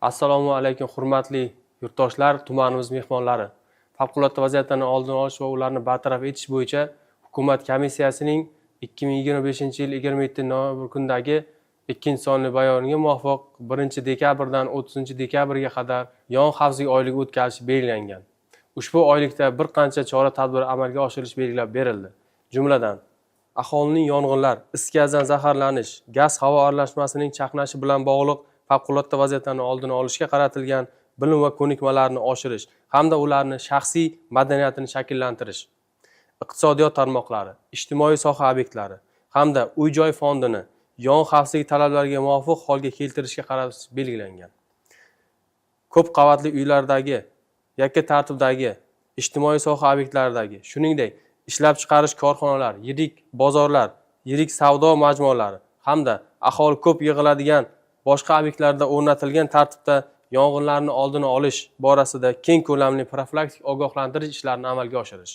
Assalomu alaykum hurmatli yurtdoshlar, tumanimiz mehmonlari. Favqulodda vaziyatlarni oldini olish va ularni bartaraf etish bo'yicha hukumat komissiyasining 2025-yil 27-noyabr kundagi 2-sonli bayoniga muvofiq 1-dekabrdan 30-dekabrga qadar yong'in xavfsizligi oyligi o'tkazilishi belgilangan. Ushbu oylikda bir qancha chora-tadbir amalga oshirilish belgilab berildi. Jumladan, aholining yong'inlar, is gazdan zaharlanish, gaz-havo aralashmasining chaqnashi bilan bog'liq favqulodda vaziyatlarni oldini olishga qaratilgan bilim va ko'nikmalarni oshirish hamda ularni shaxsiy madaniyatini shakllantirish, iqtisodiyot tarmoqlari, ijtimoiy soha obyektlari hamda uy-joy fondini yong'in xavfsizligi talablariga muvofiq holga keltirishga qaratish belgilangan. Ko'p qavatli uylardagi, yakka tartibdagi ijtimoiy soha obyektlaridagi, shuningdek, ishlab chiqarish korxonalari, yirik bozorlar, yirik savdo majmualari hamda aholi ko'p yig'iladigan boshqa obyektlarda o'rnatilgan tartibda yong'inlarni oldini olish borasida keng ko'lamli profilaktik ogohlantirish ishlarini amalga oshirish.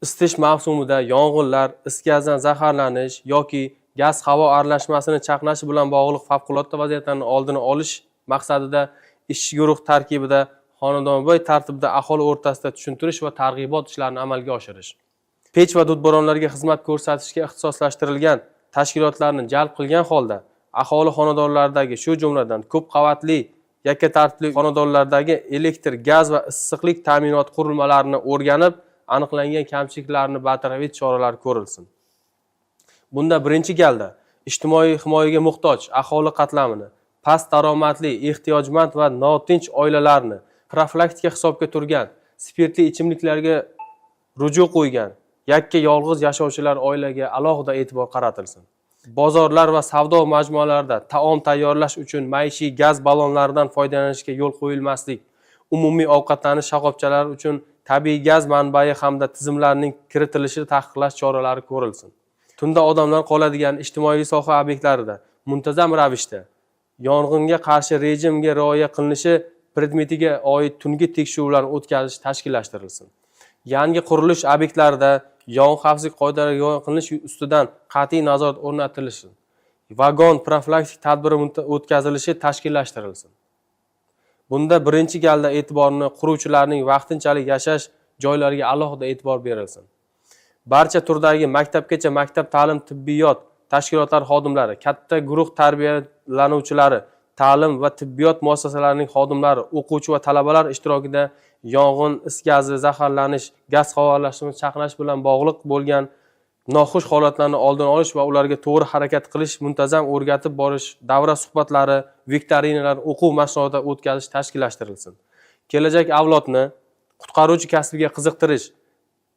Isitish mavsumida yong'inlar, is gazdan zaharlanish yoki gaz-havo aralashmasini chaqnashi bilan bog'liq favqulodda vaziyatlarni oldini olish maqsadida ishchi guruh tarkibida xonadonbay tartibda aholi o'rtasida tushuntirish va targ'ibot ishlarini amalga oshirish. Pech va dudboronlarga xizmat ko'rsatishga ixtisoslashtirilgan tashkilotlarni jalb qilgan holda aholi xonadonlaridagi, shu jumladan ko'p qavatli yakka tartibli xonadonlardagi elektr, gaz va issiqlik ta'minot qurilmalarini o'rganib, aniqlangan kamchiliklarni bartaraf etish choralari ko'rilsin. Bunda birinchi galda ijtimoiy himoyaga muhtoj aholi qatlamini, past daromadli, ehtiyojmand va notinch oilalarni, profilaktika hisobga turgan, spirtli ichimliklarga ruju qo'ygan, yakka yolg'iz yashovchilar oilaga alohida e'tibor qaratilsin. Bozorlar va savdo majmualarida taom tayyorlash uchun maishiy gaz ballonlaridan foydalanishga yo'l qo'yilmaslik, umumiy ovqatlanish shoxobchalari uchun tabiiy gaz manbai hamda tizimlarining kiritilishini taqiqlash choralari ko'rilsin. Tunda odamlar qoladigan ijtimoiy soha obyektlarida muntazam ravishda yong'inga qarshi rejimga rioya qilinishi predmetiga oid tungi tekshiruvlarni o'tkazish tashkillashtirilsin. Yangi qurilish obyektlarida yong'in xavfsizlik qoidalariga rioya qilinish ustidan qat'iy nazorat o'rnatilsin. Vagon profilaktik tadbiri o'tkazilishi tashkillashtirilsin. Bunda birinchi galda e'tiborni quruvchilarning vaqtinchalik yashash joylariga alohida e'tibor berilsin. Barcha turdagi maktabgacha maktab ta'lim tibbiyot tashkilotlari xodimlari, katta guruh tarbiyalanuvchilari, ta'lim va tibbiyot muassasalarining xodimlari, o'quvchi va talabalar ishtirokida yong'in, is gazi, zaharlanish, gaz havo aralashmasi chaqnash bilan bog'liq bo'lgan noxush holatlarni oldini olish va ularga to'g'ri harakat qilish, muntazam o'rgatib borish, davra suhbatlari, viktorinalar, o'quv mashg'ulotlar o'tkazish tashkillashtirilsin. Kelajak avlodni qutqaruvchi kasbiga qiziqtirish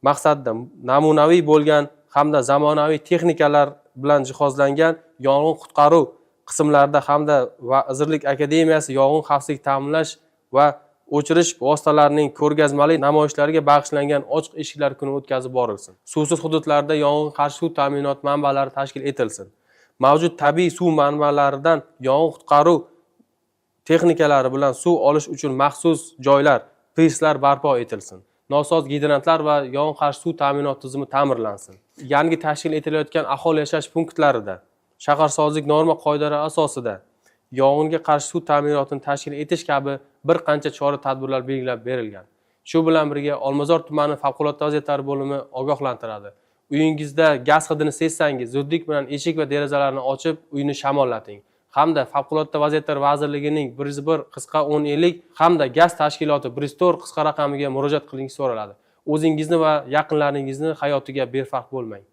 maqsadida namunaviy bo'lgan hamda zamonaviy texnikalar bilan jihozlangan yong'in qutqaruv qismlarida hamda Vazirlik akademiyasi yong'in xavfsizlik ta'minlash va o'chirish vositalarining ko'rgazmali namoyishlariga bag'ishlangan ochiq eshiklar kuni o'tkazib borilsin. Suvsiz hududlarda yong'in qarshi suv ta'minot manbalari tashkil etilsin. Mavjud tabiiy suv manbalaridan yong'in qutqaruv texnikalari bilan suv olish uchun maxsus joylar, preslar barpo etilsin. Nosoz gidrantlar va yong'in qarshi suv ta'minot tizimi ta'mirlansin. Yangi tashkil etilayotgan aholi yashash punktlarida shaharsozlik norma qoidalari asosida yong'inga qarshi suv ta'minotini tashkil etish kabi bir qancha chora-tadbirlar belgilab berilgan. Shu bilan birga Olmazor tumani favqulodda vaziyatlar bo'limi ogohlantiradi. Uyingizda gaz hidini sezsangiz, zudlik bilan eshik va derazalarni ochib, uyni shamollating. Hamda Favqulodda vaziyatlar vazirligining 101 qisqa 1050 hamda gaz tashkiloti 104 qisqa raqamiga murojaat qilingiz so'raladi. O'zingizni va yaqinlaringizni hayotiga befarq bo'lmang.